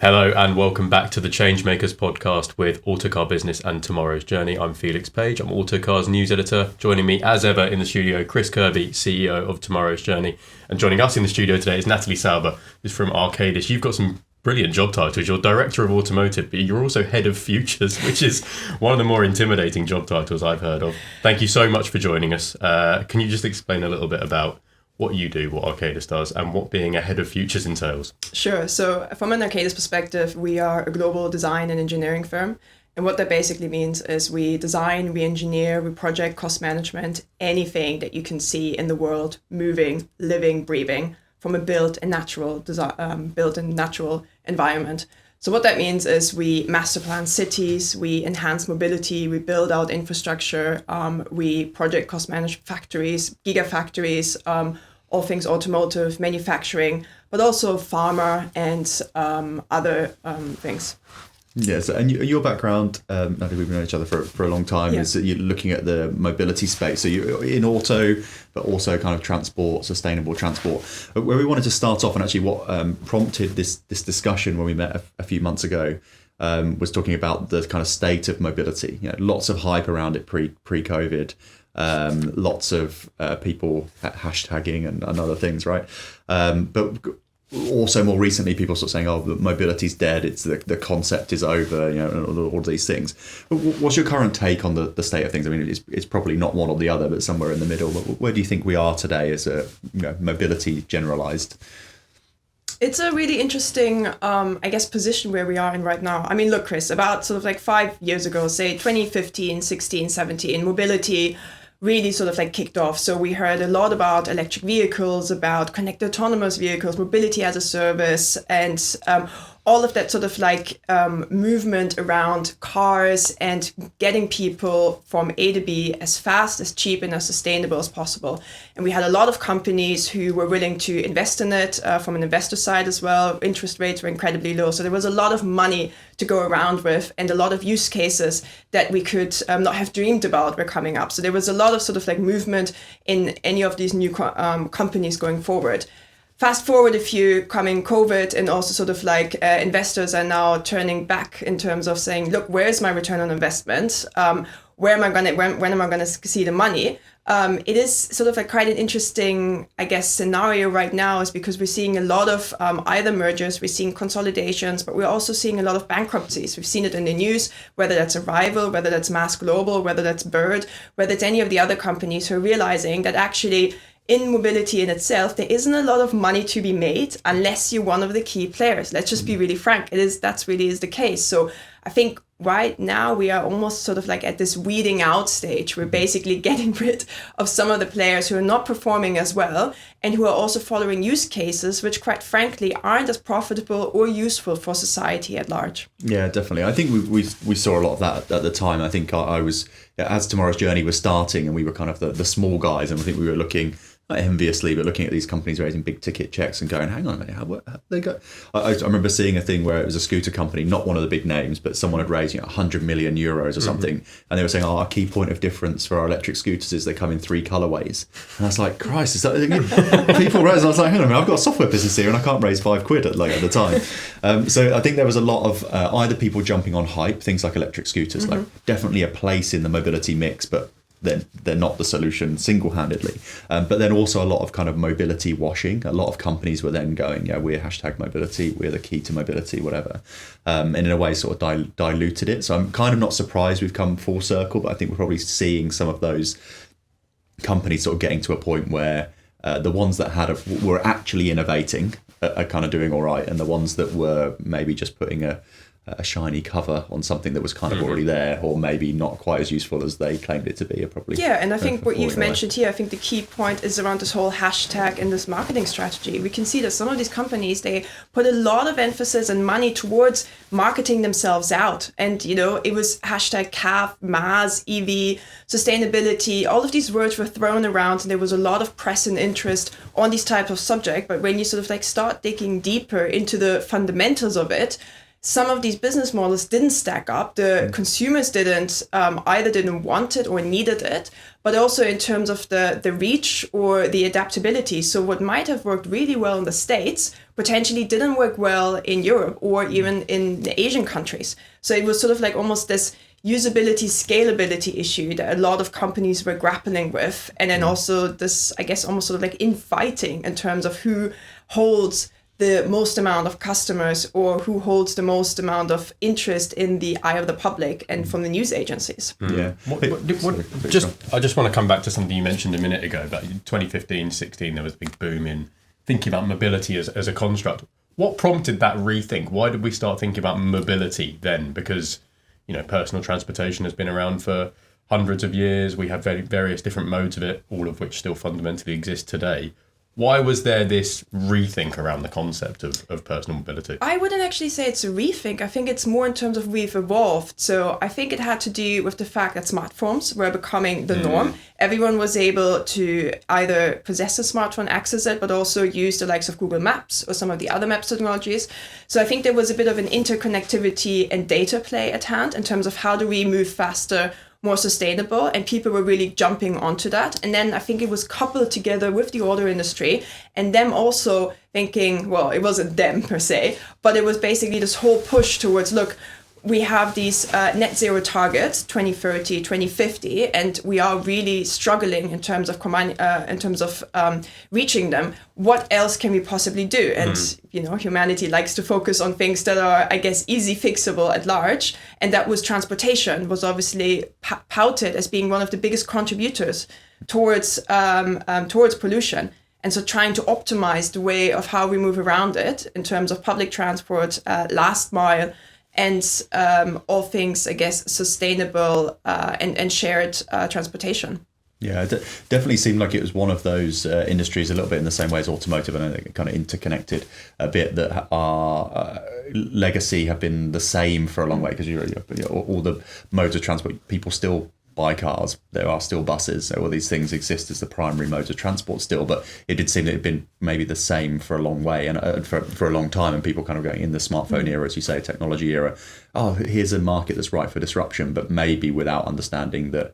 Hello and welcome back to the Changemakers podcast with Autocar Business and Tomorrow's Journey. I'm Felix Page, I'm Autocar's news editor. Joining me as ever in the studio, Chris Kirby, CEO of Tomorrow's Journey. And joining us in the studio today is Natalie Sauber, who's from Arcadis. You've got some brilliant job titles. You're Director of Automotive, but you're also Head of Futures, which is one of the more intimidating job titles I've heard of. Thank you so much for joining us. Can you just explain a little bit about what you do, what Arcadis does, and what being a Head of Futures entails? Sure. So from an Arcadis perspective, we are a global design and engineering firm. And what that basically means is we design, we engineer, we project cost management, anything that you can see in the world, moving, living, breathing, from a built and natural environment. So what that means is we master plan cities, we enhance mobility, we build out infrastructure, we project cost manage factories, gigafactories, all things automotive, manufacturing, but also pharma and other things. Yes, and your background, Natalie, we've known each other for a long time, is that you're looking at the mobility space. So you're in auto, but also kind of transport, sustainable transport. Where we wanted to start off, and actually what prompted this discussion when we met a few months ago, was talking about the kind of state of mobility. You know, lots of hype around it pre-COVID. Lots of people hashtagging and other things, right? But also more recently, people sort of saying, "Oh, mobility's dead. It's the concept is over." You know, and all these things. But what's your current take on the state of things? I mean, it's probably not one or the other, but somewhere in the middle. Where do you think we are today as a mobility generalized? It's a really interesting, position where we are in right now. I mean, look, Chris, about sort of like 5 years ago, say 2015, 16, 17, mobility really sort of like kicked off. So we heard a lot about electric vehicles, about connected autonomous vehicles, mobility as a service, and all of that sort of like movement around cars and getting people from A to B as fast, as cheap, and as sustainable as possible. And we had a lot of companies who were willing to invest in it from an investor side as well. Interest rates were incredibly low. So there was a lot of money to go around with, and a lot of use cases that we could not have dreamed about were coming up. So there was a lot of sort of like movement in any of these new companies going forward. Fast forward a few, coming COVID, and also sort of like investors are now turning back in terms of saying, look, where's my return on investment? When am I going to see the money? It is sort of like quite an interesting, scenario right now, is because we're seeing a lot of either mergers, we're seeing consolidations, but we're also seeing a lot of bankruptcies. We've seen it in the news, whether that's Arrival, whether that's Mass Global, whether that's Bird, whether it's any of the other companies who are realizing that actually in mobility in itself, there isn't a lot of money to be made unless you're one of the key players. Let's just be really frank. That's really the case. So I think right now we are almost sort of like at this weeding out stage. We're basically getting rid of some of the players who are not performing as well and who are also following use cases which, quite frankly, aren't as profitable or useful for society at large. Yeah, definitely. I think we saw a lot of that at the time. I think I was, as Tomorrow's Journey was starting, and we were kind of the small guys, and I think we were looking enviously, but looking at these companies raising big ticket checks and going, hang on a minute, how they go? I remember seeing a thing where it was a scooter company, not one of the big names, but someone had raised 100 million euros or something, and they were saying, our key point of difference for our electric scooters is they come in 3 colorways. And I was like, Christ, is that people raise? I was like, hang on a minute, I've got a software business here and I can't raise £5 at the time. So I think there was a lot of either people jumping on hype, things like electric scooters, like definitely a place in the mobility mix, but they're not the solution single-handedly. But then also a lot of kind of mobility washing. A lot of companies were then going, we're #mobility, we're the key to mobility, whatever. And in a way sort of diluted it. So I'm kind of not surprised we've come full circle, but I think we're probably seeing some of those companies sort of getting to a point where the ones that were actually innovating are kind of doing all right, and the ones that were maybe just putting a shiny cover on something that was kind of already there, or maybe not quite as useful as they claimed it to be, are probably and I think what you've mentioned here, I think the key point is around this whole hashtag and this marketing strategy. We can see that some of these companies, they put a lot of emphasis and money towards marketing themselves out, and it was hashtag CAF, MAS, EV, sustainability, all of these words were thrown around, and there was a lot of press and interest on these types of subjects. But when you sort of like start digging deeper into the fundamentals of it, some of these business models didn't stack up. The consumers either didn't want it or needed it, but also in terms of the reach or the adaptability. So what might have worked really well in the States potentially didn't work well in Europe or even in the Asian countries. So it was sort of like almost this usability, scalability issue that a lot of companies were grappling with. And then also this, I guess, almost sort of like infighting in terms of who holds the most amount of customers or who holds the most amount of interest in the eye of the public and from the news agencies. Yeah. I just want to come back to something you mentioned a minute ago about 2015, 16, there was a big boom in thinking about mobility as a construct. What prompted that rethink? Why did we start thinking about mobility then? Because, personal transportation has been around for hundreds of years. We have various different modes of it, all of which still fundamentally exist today. Why was there this rethink around the concept of personal mobility? I wouldn't actually say it's a rethink. I think it's more in terms of we've evolved. So I think it had to do with the fact that smartphones were becoming the norm. Everyone was able to either possess a smartphone, access it, but also use the likes of Google Maps or some of the other maps technologies. So I think there was a bit of an interconnectivity and data play at hand in terms of how do we move faster, more sustainable, and people were really jumping onto that. And then I think it was coupled together with the auto industry and them also thinking, well, it wasn't them per se, but it was basically this whole push towards, look, we have these net zero targets, 2030, 2050, and we are really struggling in terms of reaching them. What else can we possibly do? And humanity likes to focus on things that are, I guess, easy fixable at large. And that was transportation, was obviously touted as being one of the biggest contributors towards pollution. And so trying to optimize the way of how we move around it in terms of public transport, last mile, and all things, I guess, sustainable and shared transportation. Yeah, it definitely seemed like it was one of those industries a little bit in the same way as automotive, and it kind of interconnected a bit, that our legacy have been the same for a long way, because all the modes of transport, people still buy cars, there are still buses, so all these things exist as the primary modes of transport still, but it did seem that it had been maybe the same for a long way and for a long time, and people kind of going in the smartphone era, as you say, technology era, here's a market that's ripe for disruption, but maybe without understanding that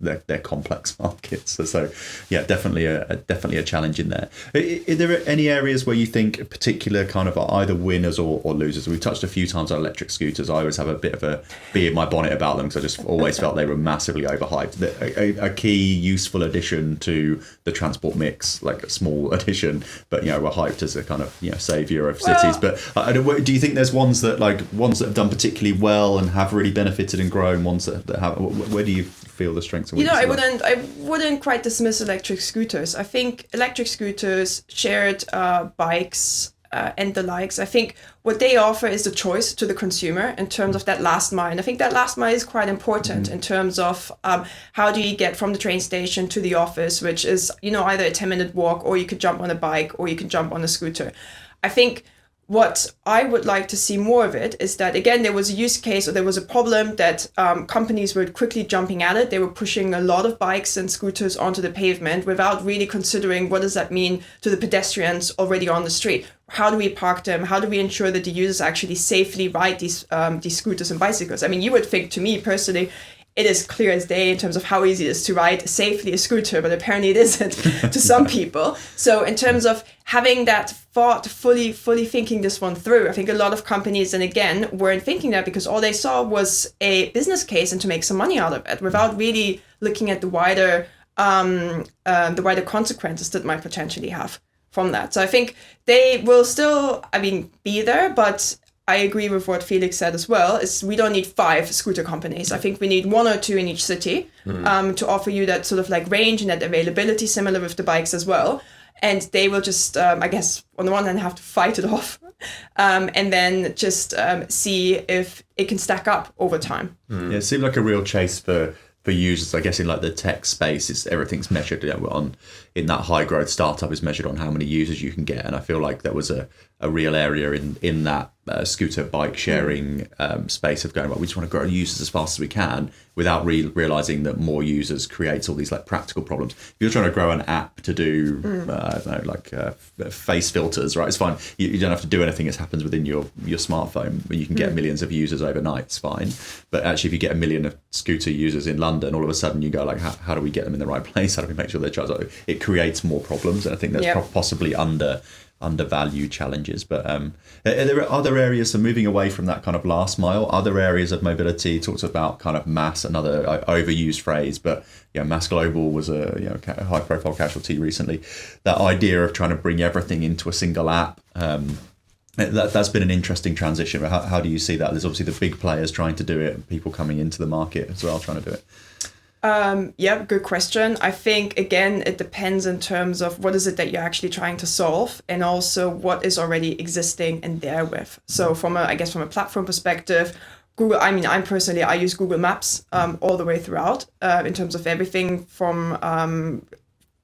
they're complex markets. So yeah, definitely a challenge in there. Are there any areas where you think particular kind of either winners or losers? We've touched a few times on electric scooters. I always have a bit of a bee in my bonnet about them, because I just always felt they were massively overhyped. A key useful addition to the transport mix, like a small addition, but were hyped as a kind of savior of cities. But do you think there's ones that have done particularly well and have really benefited and grown, ones that have? Where do you feel the strengths and weaknesses? I wouldn't quite dismiss electric scooters. I think electric scooters, shared bikes, and the likes, I think what they offer is the choice to the consumer in terms of that last mile. And I think that last mile is quite important in terms of how do you get from the train station to the office, which is either a 10-minute walk, or you could jump on a bike, or you can jump on a scooter. I think what I would like to see more of it is that, again, there was a use case, or there was a problem that companies were quickly jumping at it. They were pushing a lot of bikes and scooters onto the pavement without really considering what does that mean to the pedestrians already on the street. How do we park them? How do we ensure that the users actually safely ride these scooters and bicycles? I mean, you would think, to me personally, it is clear as day in terms of how easy it is to ride safely a scooter, but apparently it isn't to some people. So in terms of having that thought, fully thinking this one through, I think a lot of companies, and again, weren't thinking that because all they saw was a business case and to make some money out of it, without really looking at the wider consequences that might potentially have from that. So I think they will still, be there, but I agree with what Felix said as well, is we don't need 5 scooter companies. I think we need 1 or 2 in each city to offer you that sort of like range and that availability, similar with the bikes as well. And they will just, I guess, on the one hand, have to fight it off and then just see if it can stack up over time. Yeah, it seemed like a real chase for users, I guess, in like the tech space. Everything's measured in that high growth startup is measured on how many users you can get, and I feel like there was a a real area in that scooter bike sharing space of going, well, we just want to grow users as fast as we can without realizing that more users creates all these like practical problems. If you're trying to grow an app to do I don't know, like face filters, right, it's fine. You don't have to do anything. It happens within your smartphone, but you can get millions of users overnight. It's fine. But actually, if you get 1 million of scooter users in London, all of a sudden you go like, how do we get them in the right place? How do we make sure they're charged? It creates more problems, and I think that's possibly undervalued challenges. But there are other areas, so moving away from that kind of last mile, other areas of mobility. Talks about kind of mass, another overused phrase, but Mass Global was a high profile casualty recently. That idea of trying to bring everything into a single app, that's been an interesting transition. How do you see that? There's obviously the big players trying to do it, people coming into the market as well trying to do it. Good question. I think, again, it depends in terms of what is it that you're actually trying to solve, and also what is already existing and there with. So from a platform perspective, Google, I use Google Maps all the way throughout in terms of everything from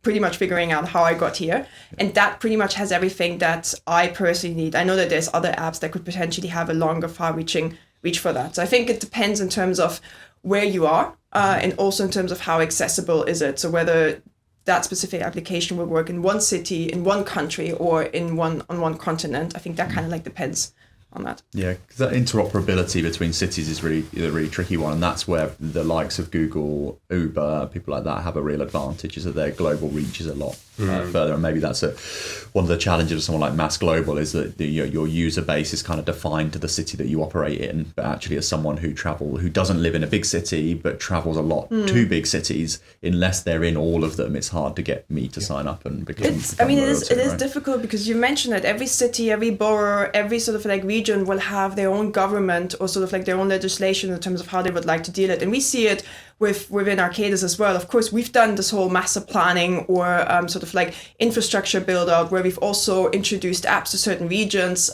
pretty much figuring out how I got here. And that pretty much has everything that I personally need. I know that there's other apps that could potentially have a longer, far-reaching reach for that. So I think it depends in terms of where you are, and also in terms of how accessible is it. So whether that specific application will work in one city, in one country, or on one continent. I think that kind of like depends on that. Yeah, because that interoperability between cities is really a really tricky one, and that's where the likes of Google, Uber, people like that have a real advantage, is that their global reach is a lot further. And maybe that's one of the challenges of someone like Mass Global, is that your user base is kind of defined to the city that you operate in. But actually, as someone who doesn't live in a big city but travels a lot to big cities, unless they're in all of them, it's hard to get me to sign up and become. It is difficult, because you mentioned that every city, every borough, every sort of like region will have their own government or sort of like their own legislation in terms of how they would like to deal it. And we see it within Arcadis as well. Of course, we've done this whole master planning or sort of like infrastructure build out, where we've also introduced apps to certain regions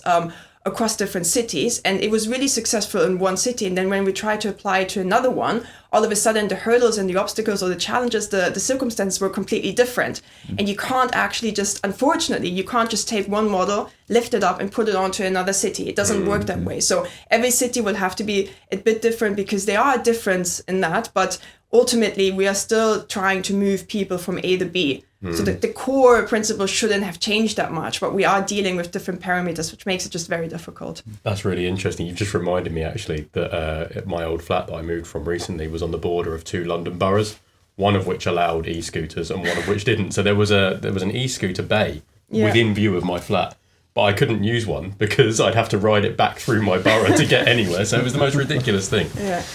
across different cities, and it was really successful in one city. And then when we try to apply it to another one, all of a sudden the hurdles and the obstacles or the challenges, the circumstances were completely different. And you can't actually unfortunately, you can't just take one model, lift it up and put it onto another city. It doesn't work that way. So every city will have to be a bit different, because there are a difference in that. But ultimately, we are still trying to move people from A to B. So the core principles shouldn't have changed that much, but we are dealing with different parameters, which makes it just very difficult. That's really interesting. You've just reminded me, actually, that my old flat that I moved from recently was on the border of 2 London boroughs, one of which allowed e-scooters and one of which didn't. So there was an e-scooter bay within view of my flat, but I couldn't use one because I'd have to ride it back through my borough to get anywhere. So it was the most ridiculous thing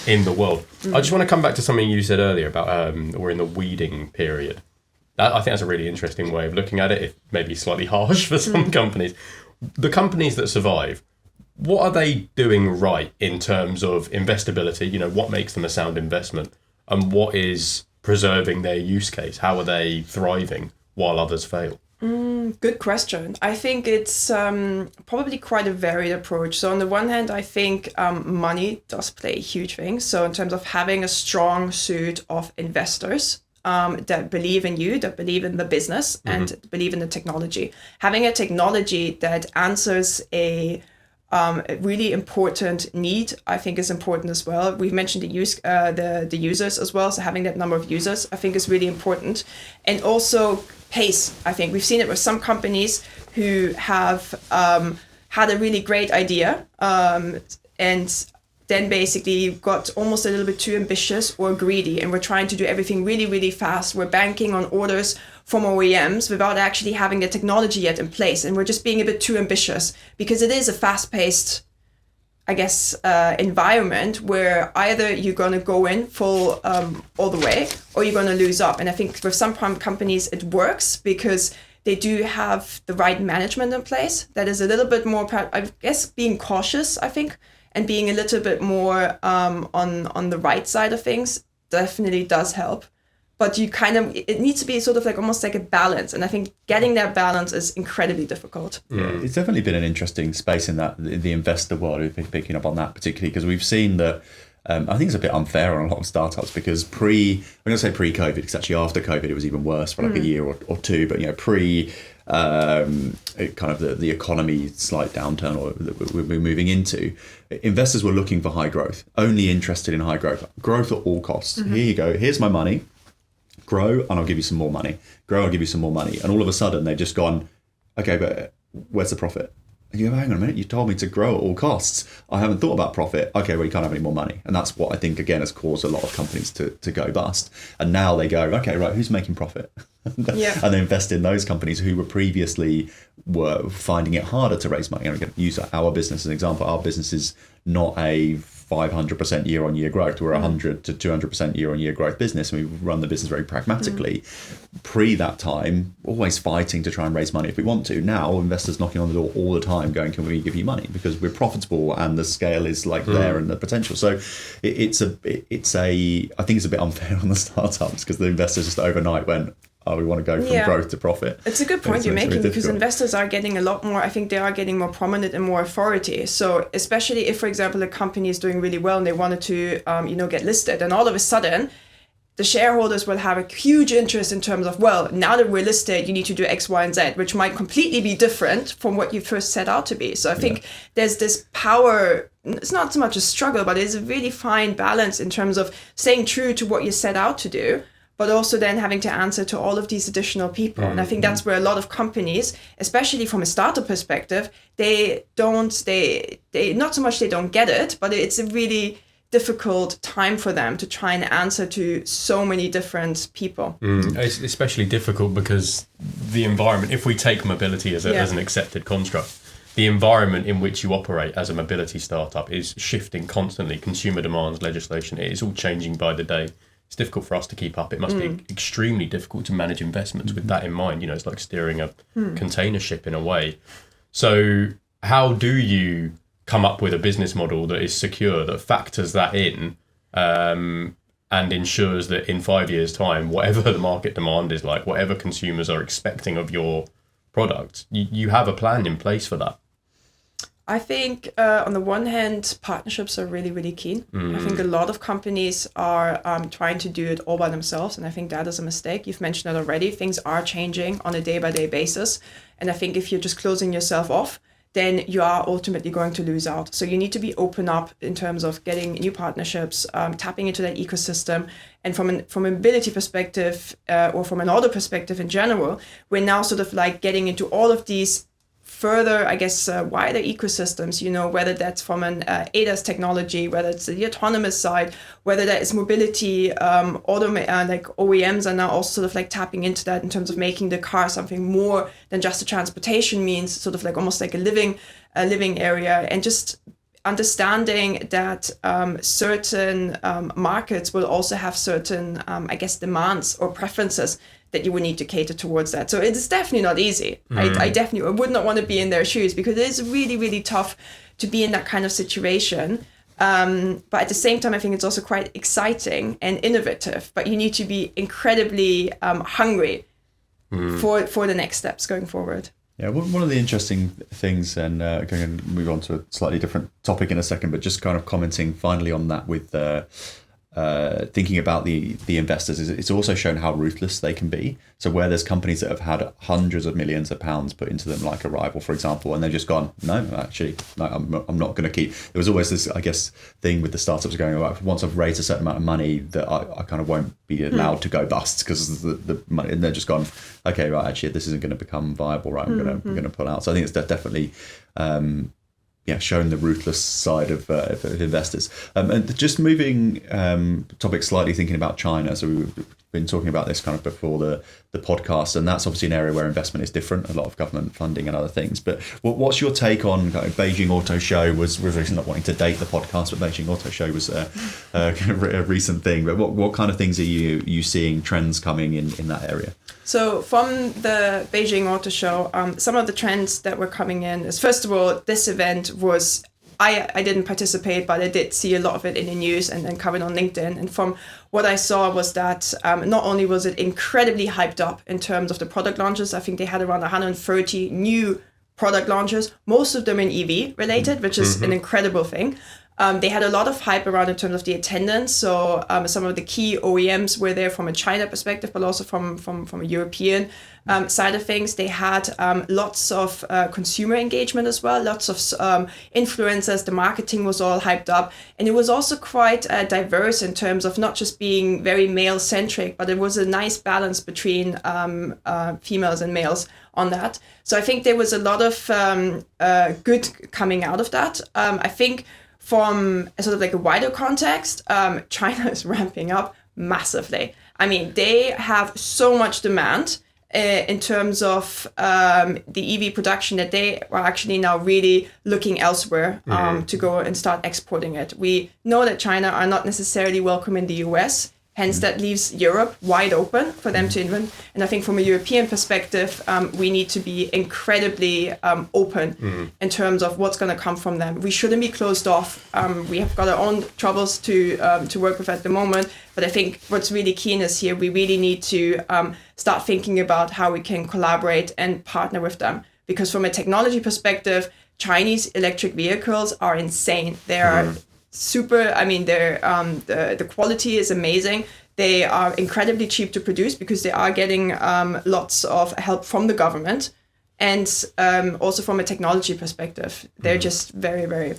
in the world. I just want to come back to something you said earlier about we're in the weeding period. I think that's a really interesting way of looking at it. It may be slightly harsh for some companies. The companies that survive, what are they doing right in terms of investability? What makes them a sound investment, and what is preserving their use case? How are they thriving while others fail? Good question. I think it's probably quite a varied approach. So on the one hand, I think money does play a huge thing. So in terms of having a strong suit of investors that believe in you, that believe in the business, and believe in the technology. Having a technology that answers a really important need, I think, is important as well. We've mentioned the users as well. So having that number of users, I think, is really important. And also pace. I think we've seen it with some companies who have had a really great idea and then basically got almost a little bit too ambitious or greedy, and we're trying to do everything really, really fast. We're banking on orders from OEMs without actually having the technology yet in place, and we're just being a bit too ambitious, because it is a fast-paced, environment where either you're going to go in full all the way, or you're going to lose up. And I think with some companies it works because they do have the right management in place that is a little bit more, I guess, being cautious, I think, and being a little bit more on the right side of things definitely does help. But it needs to be sort of like almost like a balance. And I think getting that balance is incredibly difficult. Yeah, it's definitely been an interesting space in that the investor world. We've been picking up on that particularly because we've seen that I think it's a bit unfair on a lot of startups because I'm going to say pre-COVID, because actually after COVID it was even worse for like a year or two. But kind of the economy slight downturn or that we're moving into, investors were looking for high growth, only interested in high growth at all costs. Here you go, here's my money, grow and I'll give you some more money, grow, I'll give you some more money. And all of a sudden they've just gone, okay, but where's the profit? And you go, hang on a minute, you told me to grow at all costs. I haven't thought about profit. Okay, well, you can't have any more money. And that's what I think, again, has caused a lot of companies to go bust. And now they go, okay, right, who's making profit? Yeah. And they invest in those companies who were finding it harder to raise money. I'm going to use our business as an example. Our business is not a 500% year-on-year growth. We're 100 to 200% year-on-year growth business, and we run the business very pragmatically. Pre that time, always fighting to try and raise money if we want to. Now, investors knocking on the door all the time going, can we give you money? Because we're profitable and the scale is there and the potential. So I think it's a bit unfair on the startups because the investors just overnight went, we want to go from growth to profit. It's a good point you're making because investors are getting a lot more, I think they are getting more prominent and more authority. So especially if, for example, a company is doing really well and they wanted to, get listed, and all of a sudden the shareholders will have a huge interest in terms of, well, now that we're listed, you need to do X, Y, and Z, which might completely be different from what you first set out to be. So I think there's this power, it's not so much a struggle, but it's a really fine balance in terms of staying true to what you set out to do, but also then having to answer to all of these additional people. And I think that's where a lot of companies, especially from a startup perspective, they not so much they don't get it, but it's a really difficult time for them to try and answer to so many different people. It's especially difficult because the environment, if we take mobility as an accepted construct, the environment in which you operate as a mobility startup is shifting constantly. Consumer demands, legislation, it is all changing by the day. It's difficult for us to keep up. It must be extremely difficult to manage investments with that in mind. It's like steering a container ship in a way. So how do you come up with a business model that is secure, that factors that in and ensures that in 5 years' time, whatever the market demand is like, whatever consumers are expecting of your product, you have a plan in place for that? I think on the one hand, partnerships are really, really key. I think a lot of companies are trying to do it all by themselves. And I think that is a mistake. You've mentioned it already. Things are changing on a day-by-day basis. And I think if you're just closing yourself off, then you are ultimately going to lose out. So you need to be open up in terms of getting new partnerships, tapping into that ecosystem. And from a mobility perspective or from an auto perspective in general, we're now sort of like getting into all of these further, I guess, wider ecosystems, whether that's from an ADAS technology, whether it's the autonomous side, whether that is mobility, like OEMs are now also sort of like tapping into that in terms of making the car something more than just a transportation means, sort of like almost like a living area, and just understanding that certain markets will also have certain, demands or preferences that you would need to cater towards that. So it's definitely not easy. I definitely would not want to be in their shoes because it is really, really tough to be in that kind of situation. But at the same time, I think it's also quite exciting and innovative, but you need to be incredibly hungry for the next steps going forward. Yeah, one of the interesting things, and going to move on to a slightly different topic in a second, but just kind of commenting finally on that with thinking about the investors, is it's also shown how ruthless they can be. So where there's companies that have had hundreds of millions of pounds put into them, like Arrival, for example, and they've just gone, no, actually, no, I'm not going to keep. There was always this, I guess, thing with the startups going, once I've raised a certain amount of money, that I kind of won't be allowed to go bust because the money, and they're just gone, okay, right, actually, this isn't going to become viable, right? I'm going to pull out. So I think it's definitely showing the ruthless side of investors. And just moving topic slightly, thinking about China. So we've been talking about this kind of before the podcast, and that's obviously an area where investment is different, a lot of government funding and other things. But what's your take on Beijing Auto Show? Was not wanting to date the podcast, but Beijing Auto Show was a recent thing. But what kind of things are you seeing trends coming in that area? So from the Beijing Auto Show, some of the trends that were coming in is, first of all, this event was, I didn't participate, but I did see a lot of it in the news and then covered on LinkedIn. And from what I saw was that not only was it incredibly hyped up in terms of the product launches, I think they had around 130 new product launches, most of them in EV related, which is an incredible thing. They had a lot of hype around in terms of the attendance. So some of the key OEMs were there from a China perspective, but also from a European side of things. They had lots of consumer engagement as well, lots of influencers. The marketing was all hyped up. And it was also quite diverse in terms of not just being very male-centric, but it was a nice balance between females and males on that. So I think there was a lot of good coming out of that. I think from a sort of like a wider context, China is ramping up massively. I mean, they have so much demand in terms of the EV production that they are actually now really looking elsewhere to go and start exporting it. We know that China are not necessarily welcome in the US. Hence, that leaves Europe wide open for them to invent. And I think from a European perspective, we need to be incredibly open in terms of what's going to come from them. We shouldn't be closed off. We have got our own troubles to work with at the moment. But I think what's really keen is here, we really need to start thinking about how we can collaborate and partner with them. Because from a technology perspective, Chinese electric vehicles are insane. They are super. I mean, they're the quality is amazing. They are incredibly cheap to produce because they are getting lots of help from the government, and also from a technology perspective, they're just very, very.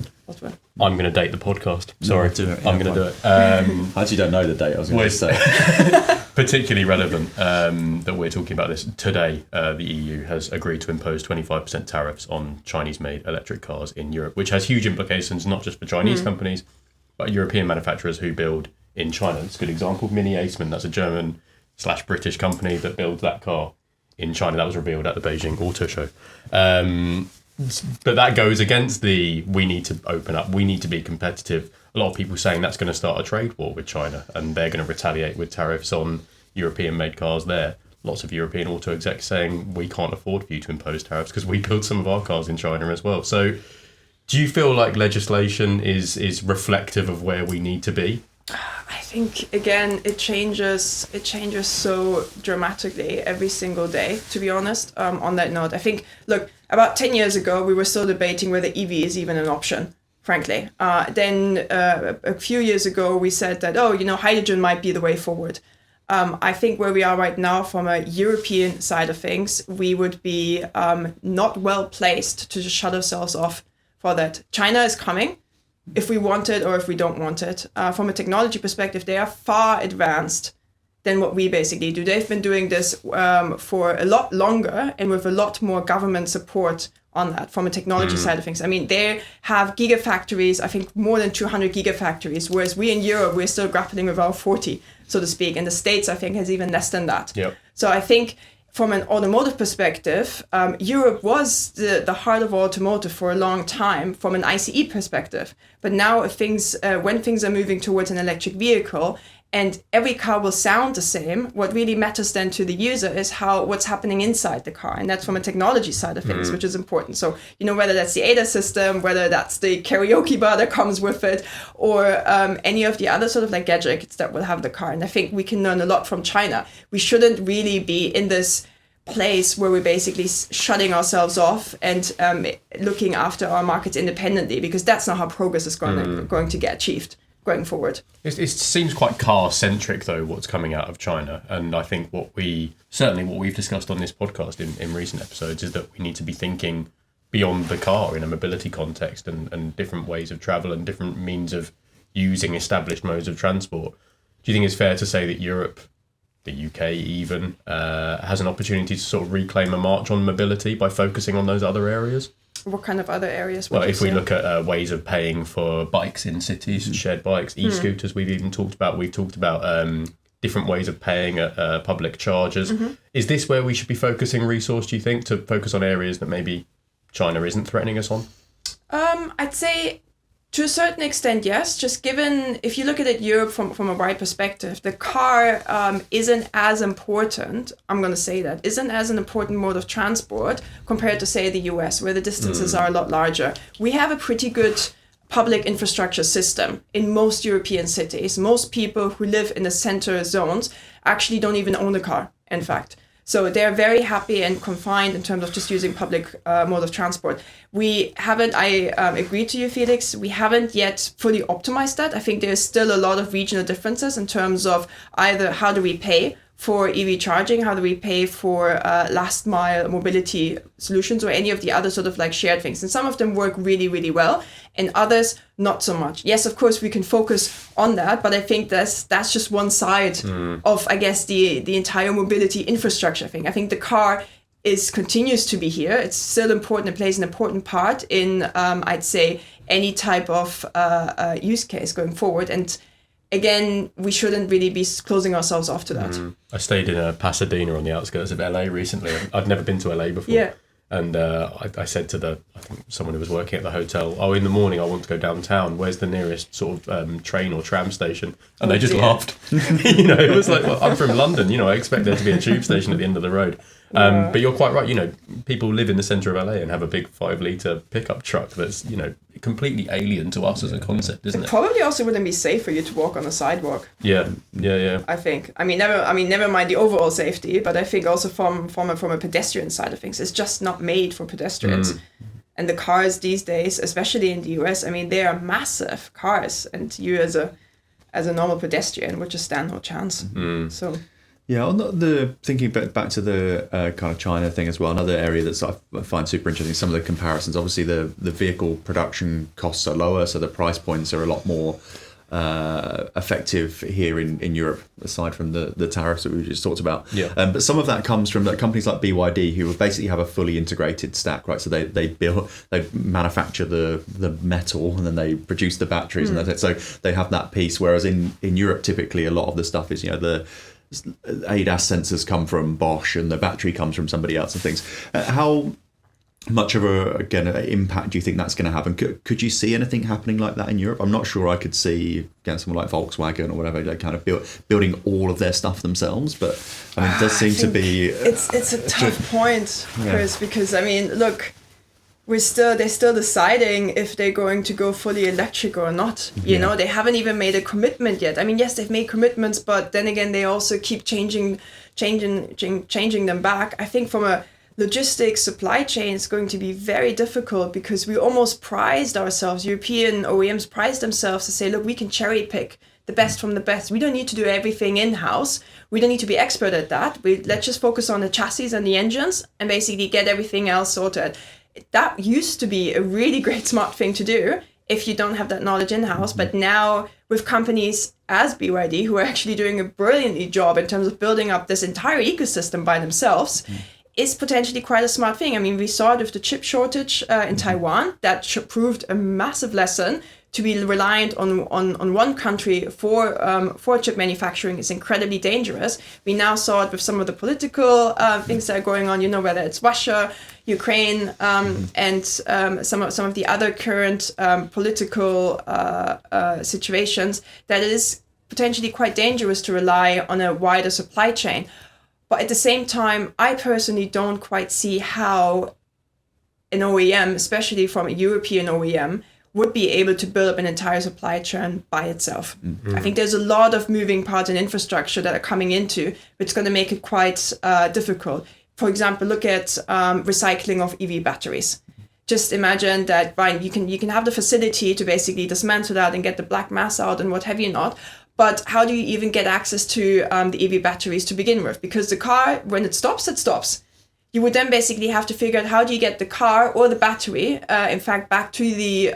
I'm going to date the podcast. Sorry, I'm going to do it. I actually don't know the date. I was going to say. Particularly relevant that we're talking about this today. The EU has agreed to impose 25% tariffs on Chinese-made electric cars in Europe, which has huge implications not just for Chinese companies, but European manufacturers who build in China. It's a good example. Mini Aceman, that's a German/British company that builds that car in China. That was revealed at the Beijing Auto Show. But that goes against we need to open up, we need to be competitive. A lot of people saying that's going to start a trade war with China and they're going to retaliate with tariffs on European-made cars there. Lots of European auto execs saying we can't afford for you to impose tariffs because we build some of our cars in China as well. So do you feel like legislation is reflective of where we need to be? I think, again, it changes so dramatically every single day, to be honest, on that note. I think, look, about 10 years ago, we were still debating whether EV is even an option, frankly. Then a few years ago, we said that, hydrogen might be the way forward. I think where we are right now from a European side of things, we would be not well placed to just shut ourselves off for that. China is coming. If we want it or if we don't want it. From a technology perspective, they are far advanced than what we basically do. They've been doing this for a lot longer and with a lot more government support on that from a technology side of things. I mean, they have gigafactories, I think more than 200 gigafactories, whereas we in Europe, we're still grappling with our 40, so to speak. And the States, I think, has even less than that. Yep. So I think from an automotive perspective, Europe was the heart of automotive for a long time from an ICE perspective. But now when things are moving towards an electric vehicle and every car will sound the same, what really matters then to the user is what's happening inside the car. And that's from a technology side of things, which is important. So, whether that's the ADAS system, whether that's the karaoke bar that comes with it, or any of the other sort of like gadgets that will have the car. And I think we can learn a lot from China. We shouldn't really be in this place where we're basically shutting ourselves off and looking after our markets independently, because that's not how progress is going to get achieved going forward. It seems quite car-centric, though, what's coming out of China. And I think what we've discussed on this podcast in recent episodes is that we need to be thinking beyond the car in a mobility context and different ways of travel and different means of using established modes of transport. Do you think it's fair to say that Europe, the UK even, has an opportunity to sort of reclaim a march on mobility by focusing on those other areas? What kind of other areas? Well, if we look at ways of paying for bikes in cities, shared bikes, e-scooters, we've even talked about. We've talked about different ways of paying at public charges. Is this where we should be focusing resource, do you think, to focus on areas that maybe China isn't threatening us on? I'd say to a certain extent, yes. Just given, if you look at it Europe from a wide perspective, the car isn't as important, I'm going to say that, isn't as an important mode of transport compared to, say, the US, where the distances are a lot larger. We have a pretty good public infrastructure system in most European cities. Most people who live in the center zones actually don't even own a car, in fact. So they're very happy and confined in terms of just using public mode of transport. We haven't, I agree to you, Felix, we haven't yet fully optimized that. I think there's still a lot of regional differences in terms of either how do we pay for EV charging, how do we pay for last mile mobility solutions or any of the other sort of like shared things. And some of them work really, really well and others not so much. Yes, of course, we can focus on that, but I think that's just one side of, I guess, the entire mobility infrastructure thing. I think the car continues to be here. It's still important. It plays an important part in, I'd say, any type of use case going forward. And again, we shouldn't really be closing ourselves off to that. I stayed in Pasadena on the outskirts of LA recently. I'd never been to LA before. Yeah. And I said to I think someone who was working at the hotel, oh, in the morning I want to go downtown. Where's the nearest sort of train or tram station? And they just laughed. It was like, well, I'm from London. I expect there to be a tube station at the end of the road. But you're quite right. People live in the centre of LA and have a big 5-litre pickup truck that's, completely alien to us as a concept, isn't it? Probably also wouldn't be safe for you to walk on a sidewalk. Yeah. I think. Never mind the overall safety, but I think also from a pedestrian side of things, it's just not made for pedestrians. And the cars these days, especially in the US, they are massive cars, and you as a normal pedestrian would just stand no chance. So. Yeah, on the thinking back to the kind of China thing as well, another area that I find super interesting, some of the comparisons. Obviously, the vehicle production costs are lower, so the price points are a lot more effective here in Europe, aside from the tariffs that we just talked about. Yeah. But some of that comes from companies like BYD, who basically have a fully integrated stack, right? So they manufacture the metal and then they produce the batteries, and that's it. So they have that piece. Whereas in Europe, typically a lot of the stuff is the ADAS sensors come from Bosch and the battery comes from somebody else and things. How much of an impact do you think that's going to have? And could you see anything happening like that in Europe? I'm not sure I could see someone like Volkswagen or whatever, they kind of building all of their stuff themselves. But it does seem to be. It's a tough point, Chris, because look. They're still deciding if they're going to go fully electric or not. They haven't even made a commitment yet. Yes, they've made commitments, but then again, they also keep changing them back. I think from a logistics supply chain, it's going to be very difficult because we almost prized ourselves. European OEMs prized themselves to say, look, we can cherry pick the best from the best. We don't need to do everything in-house. We don't need to be expert at that. Let's just focus on the chassis and the engines and basically get everything else sorted. That used to be a really great smart thing to do if you don't have that knowledge in-house. But now with companies as BYD, who are actually doing a brilliantly job in terms of building up this entire ecosystem by themselves, is potentially quite a smart thing. We saw it with the chip shortage in Taiwan. That proved a massive lesson. To be reliant on one country for chip manufacturing is incredibly dangerous. We now saw it with some of the political things that are going on, whether it's Russia, Ukraine, and some of the other current political situations, that it is potentially quite dangerous to rely on a wider supply chain. But at the same time, I personally don't quite see how an OEM, especially from a European OEM, would be able to build up an entire supply chain by itself. I think there's a lot of moving parts and infrastructure that are coming into, which is going to make it quite difficult. For example, look at recycling of EV batteries. Just imagine that, Ryan, you can have the facility to basically dismantle that and get the black mass out and what have you not. But how do you even get access to the EV batteries to begin with? Because the car, when it stops, it stops. You would then basically have to figure out how do you get the car or the battery, in fact, back to the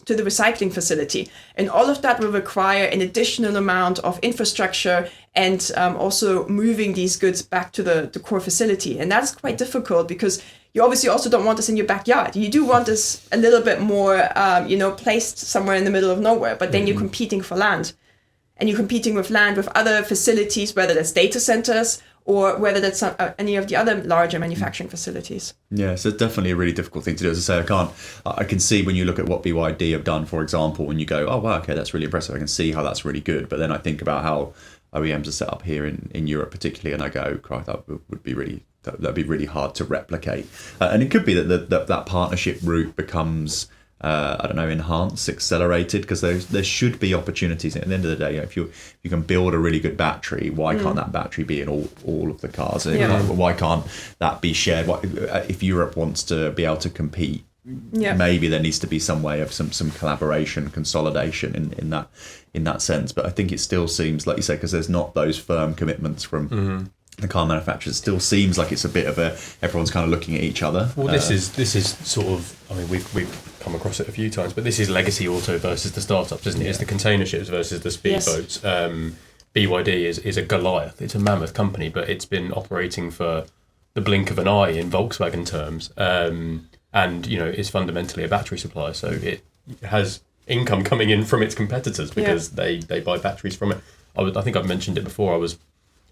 recycling facility. And all of that will require an additional amount of infrastructure and also moving these goods back to the core facility. And that's quite difficult because you obviously also don't want this in your backyard. You do want this a little bit more, placed somewhere in the middle of nowhere, but then you're competing for land. And you're competing with land with other facilities, whether that's data centers or whether that's any of the other larger manufacturing facilities. Yeah, so it's definitely a really difficult thing to do. As I say, I can see when you look at what BYD have done, for example, and you go, oh, wow, okay, that's really impressive. I can see how that's really good. But then I think about how OEMs are set up here in Europe particularly, and I go, Christ, that'd be really hard to replicate. And it could be that partnership route becomes enhanced, accelerated, because there should be opportunities. At the end of the day, if you can build a really good battery, why can't that battery be in all of the cars? Why can't that be shared? If Europe wants to be able to compete, maybe there needs to be some way of some collaboration, consolidation in that sense. But I think it still seems, like you say, because there's not those firm commitments from the car manufacturers, it still seems like it's a bit of everyone's kind of looking at each other. Well, this is sort of, I mean, we've come across it a few times, but this is legacy auto versus the startups, isn't it? It's the container ships versus the speedboats. BYD is a Goliath. It's a mammoth company, but it's been operating for the blink of an eye in Volkswagen terms. And, it's fundamentally a battery supplier. So it has income coming in from its competitors because they buy batteries from it. I think I've mentioned it before. I was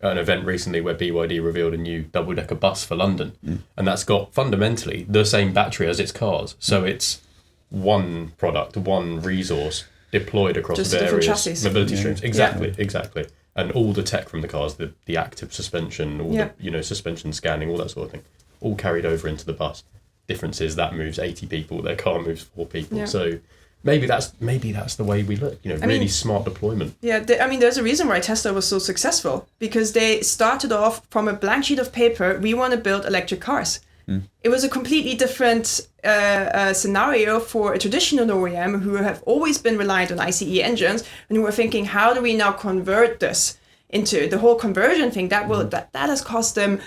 at an event recently where BYD revealed a new double-decker bus for London. And that's got fundamentally the same battery as its cars. So it's one product, one resource deployed across just various mobility streams. Exactly. And all the tech from the cars, the active suspension, all the suspension scanning, all that sort of thing, all carried over into the bus. Difference is that moves 80 people, their car moves 4 people. So maybe that's the way we look. Really smart deployment. There's a reason why Tesla was so successful, because they started off from a blank sheet of paper. We want to build electric cars. It was a completely different scenario for a traditional OEM who have always been reliant on ICE engines and who were thinking, how do we now convert this into the whole conversion thing? That has cost them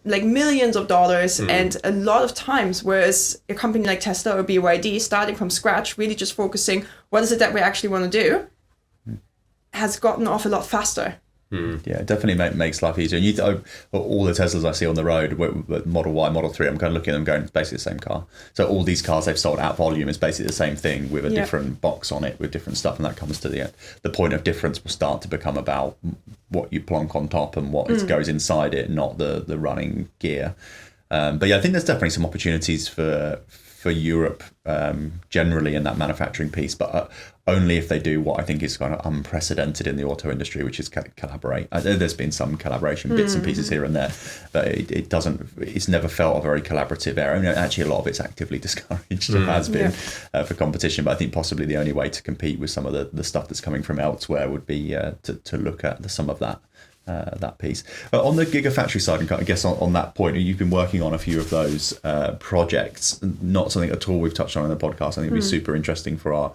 millions of dollars and a lot of times, whereas a company like Tesla or BYD starting from scratch, really just focusing what is it that we actually want to do, has gotten off a lot faster. Yeah, it definitely makes life easier. And all the Teslas I see on the road, Model Y, Model 3, I'm kind of looking at them going, it's basically the same car. So all these cars they've sold out volume is basically the same thing with a different box on it with different stuff. And that comes to the point of difference will start to become about what you plonk on top and what goes inside it, not the running gear. But I think there's definitely some opportunities for Europe generally in that manufacturing piece, but only if they do what I think is kind of unprecedented in the auto industry, which is collaborate. There's been some collaboration bits and pieces here and there, but it's never felt a very collaborative area. Actually, a lot of it's actively discouraged and has been for competition, but I think possibly the only way to compete with some of the stuff that's coming from elsewhere would be to look at some of that piece. On the Gigafactory side, and I guess on that point, you've been working on a few of those projects, not something at all we've touched on in the podcast. I think it'd be super interesting for our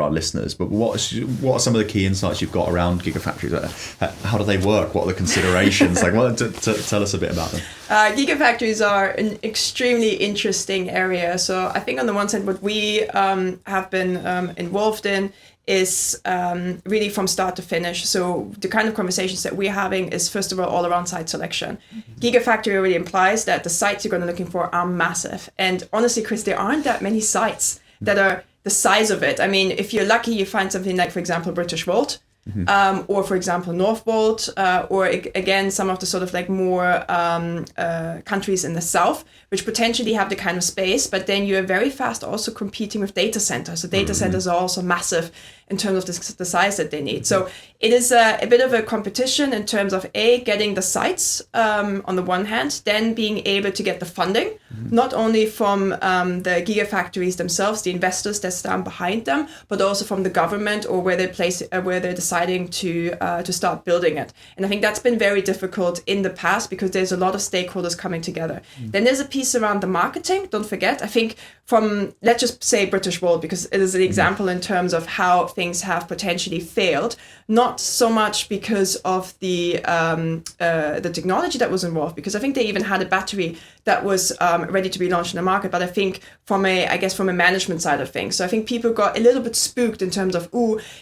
listeners. But what are some of the key insights you've got around Gigafactories? How do they work? What are the considerations? Tell us a bit about them. Gigafactories are an extremely interesting area. So I think on the one side, what we have been involved in is really from start to finish. So the kind of conversations that we're having is, first of all around site selection. Gigafactory already implies that the sites you're going to be looking for are massive. And honestly, Chris, there aren't that many sites that are the size of it. I mean, if you're lucky, you find something like, for example, British Volt, or for example, Northvolt, or again, some of the sort of more countries in the south, which potentially have the kind of space, but then you're very fast also competing with data centers. So data centers are also massive in terms of the size that they need. So it is a bit of a competition in terms of getting the sites on the one hand, then being able to get the funding, not only from the gigafactories themselves, the investors that stand behind them, but also from the government or where they're deciding to start building it. And I think that's been very difficult in the past because there's a lot of stakeholders coming together. Then there's a piece around the marketing. Don't forget, I think from, let's just say British World, because it is an example in terms of how things have potentially failed, not so much because of the technology that was involved, because I think they even had a battery that was ready to be launched in the market, but I think from a management side of things. So I think people got a little bit spooked in terms of,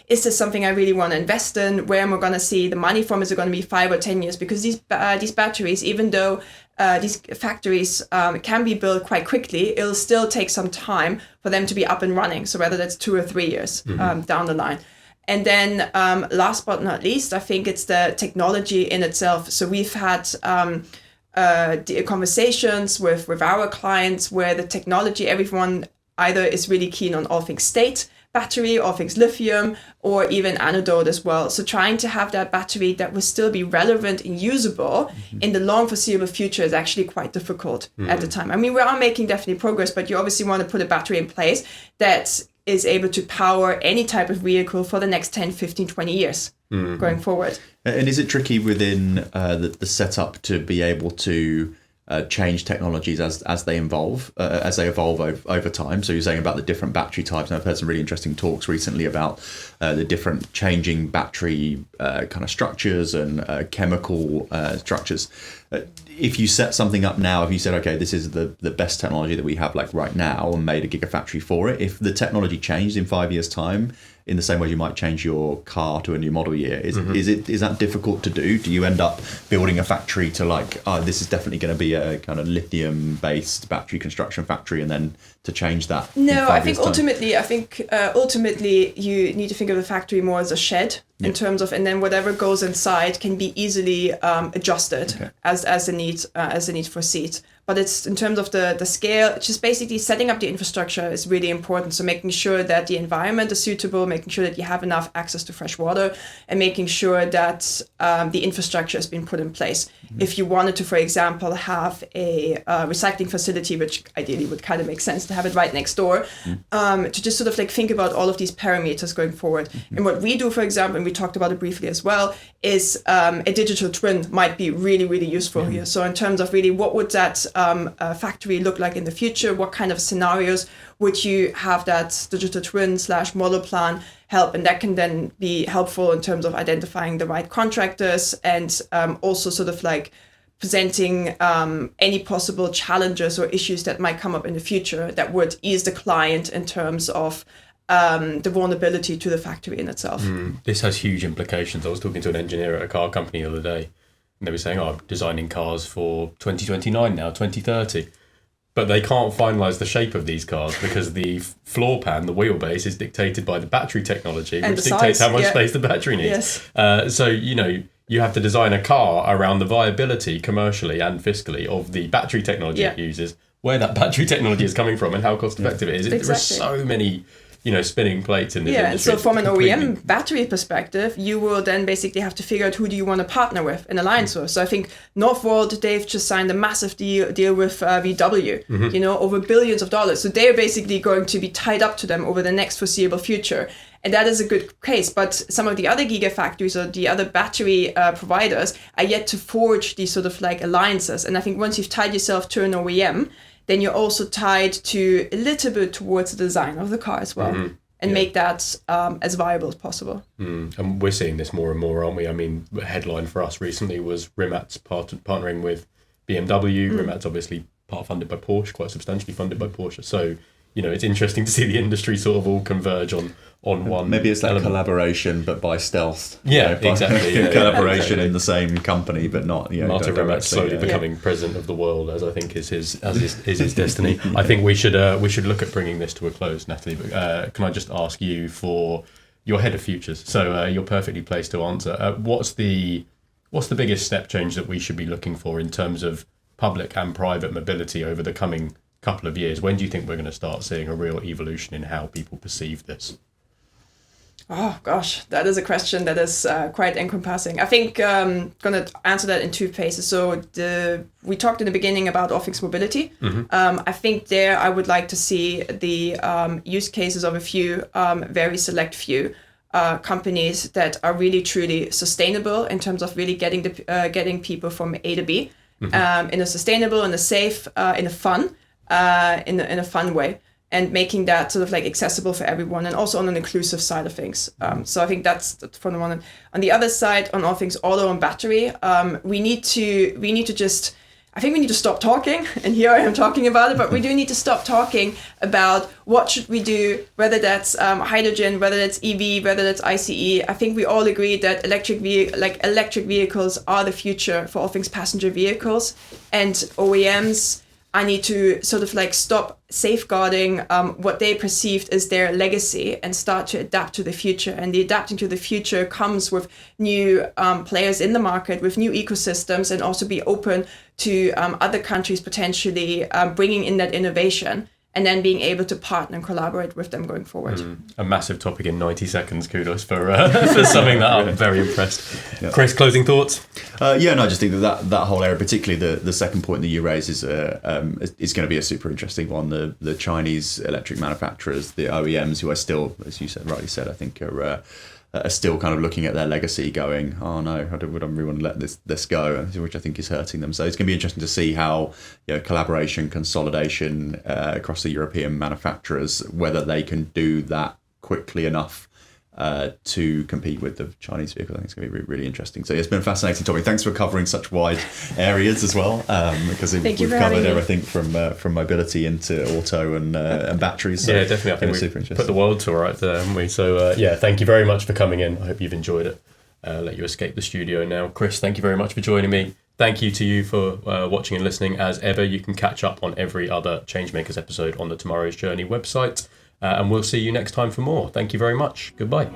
is this something I really want to invest in? Where am I going to see the money from? Is it going to be 5 or 10 years? Because these batteries, even though these factories can be built quite quickly, it'll still take some time for them to be up and running. So whether that's 2 or 3 years down the line. And then last but not least, I think it's the technology in itself. So we've had conversations with our clients where the technology, everyone either is really keen on all things state battery, all things lithium, or even anode as well. So trying to have that battery that will still be relevant and usable in the long foreseeable future is actually quite difficult at the time. I mean, we are making definitely progress, but you obviously want to put a battery in place that is able to power any type of vehicle for the next 10, 15, 20 years going forward. And is it tricky within the setup to be able to change technologies as they evolve over time? So you're saying about the different battery types, and I've heard some really interesting talks recently about the different changing battery kind of structures and chemical structures. If you set something up now, if you said, okay, this is the best technology that we have like right now and made a gigafactory for it, if the technology changed in 5 years' time, in the same way you might change your car to a new model year, is that difficult to do? Do you end up building a factory to like, this is definitely going to be a kind of lithium based battery construction factory, and then to change that? No, I think ultimately you need to think of the factory more as a shed in terms of, and then whatever goes inside can be easily adjusted as the need foresees. But it's in terms of the scale, it's just basically setting up the infrastructure is really important. So making sure that the environment is suitable, making sure that you have enough access to fresh water, and making sure that the infrastructure has been put in place. If you wanted to, for example, have a recycling facility, which ideally would kind of make sense to have it right next door, to just sort of like think about all of these parameters going forward. And what we do, for example, and we talked about it briefly as well, is a digital twin might be really, really useful here. So in terms of really what would that factory look like in the future? What kind of scenarios would you have that digital twin / model plan help? And that can then be helpful in terms of identifying the right contractors and also sort of like presenting any possible challenges or issues that might come up in the future that would ease the client in terms of the vulnerability to the factory in itself. This has huge implications. I was talking to an engineer at a car company the other day, and they were saying, I'm designing cars for 2029 now, 2030. But they can't finalise the shape of these cars because the floor pan, the wheelbase, is dictated by the battery technology, which dictates how much space the battery needs. So, you have to design a car around the viability commercially and fiscally of the battery technology it uses, where that battery technology is coming from and how cost effective it is. There are so many spinning plates in this industry. And so from an OEM battery perspective, you will then basically have to figure out who do you want to partner with, an alliance with. So I think Northvolt, they've just signed a massive deal with VW, over billions of dollars. So they're basically going to be tied up to them over the next foreseeable future. And that is a good case. But some of the other gigafactories or the other battery providers are yet to forge these sort of like alliances. And I think once you've tied yourself to an OEM, then you're also tied to a little bit towards the design of the car as well, and make that as viable as possible. And we're seeing this more and more, aren't we? I mean, the headline for us recently was Rimatt's partnering with BMW. Rimatt's obviously part funded by Porsche, quite substantially funded by Porsche. So, it's interesting to see the industry sort of all converge on one. Maybe it's that collaboration, but by stealth. Exactly. Collaboration in the same company, but not. Martin Rimatt's slowly becoming president of the world, as I think is his destiny. I think we should look at bringing this to a close, Natalie. But can I just ask you for your head of futures? So you're perfectly placed to answer. What's the biggest step change that we should be looking for in terms of public and private mobility over the coming couple of years? When do you think we're going to start seeing a real evolution in how people perceive this? Oh gosh, that is a question that is quite encompassing. I think I'm going to answer that in two phases. So we talked in the beginning about all things mobility. I think there I would like to see the use cases of a few, very select few companies that are really truly sustainable in terms of really getting people from A to B in a sustainable, in a safe, in a fun way. And making that sort of like accessible for everyone, and also on an inclusive side of things. So I think that's for the one. On the other side, on all things auto and battery, we need to just. I think we need to stop talking, and here I am talking about it. But we do need to stop talking about what should we do, whether that's hydrogen, whether that's EV, whether that's ICE. I think we all agree that electric vehicles are the future for all things passenger vehicles, and OEMs. I need to sort of like stop safeguarding what they perceived as their legacy and start to adapt to the future. And the adapting to the future comes with new players in the market, with new ecosystems, and also be open to other countries potentially bringing in that innovation and then being able to partner and collaborate with them going forward. A massive topic in 90 seconds. Kudos for summing that up. Very impressed. Yeah. Chris, closing thoughts? I just think that whole area, particularly the second point that you raise, is going to be a super interesting one. The Chinese electric manufacturers, the OEMs, who are still, as you rightly said, I think are still kind of looking at their legacy going, oh no, I don't really want to let this go, which I think is hurting them. So it's going to be interesting to see how collaboration, consolidation across the European manufacturers, whether they can do that quickly enough to compete with the Chinese vehicle. I think it's going to be really interesting. So it's been a fascinating topic. Thanks for covering such wide areas as well, because we've covered everything from mobility into auto and batteries. So yeah, definitely. I think we put the world to right there, haven't we? So thank you very much for coming in. I hope you've enjoyed it. Let you escape the studio now. Chris, thank you very much for joining me. Thank you to you for watching and listening. As ever, you can catch up on every other Changemakers episode on the Tomorrow's Journey website. And we'll see you next time for more. Thank you very much. Goodbye.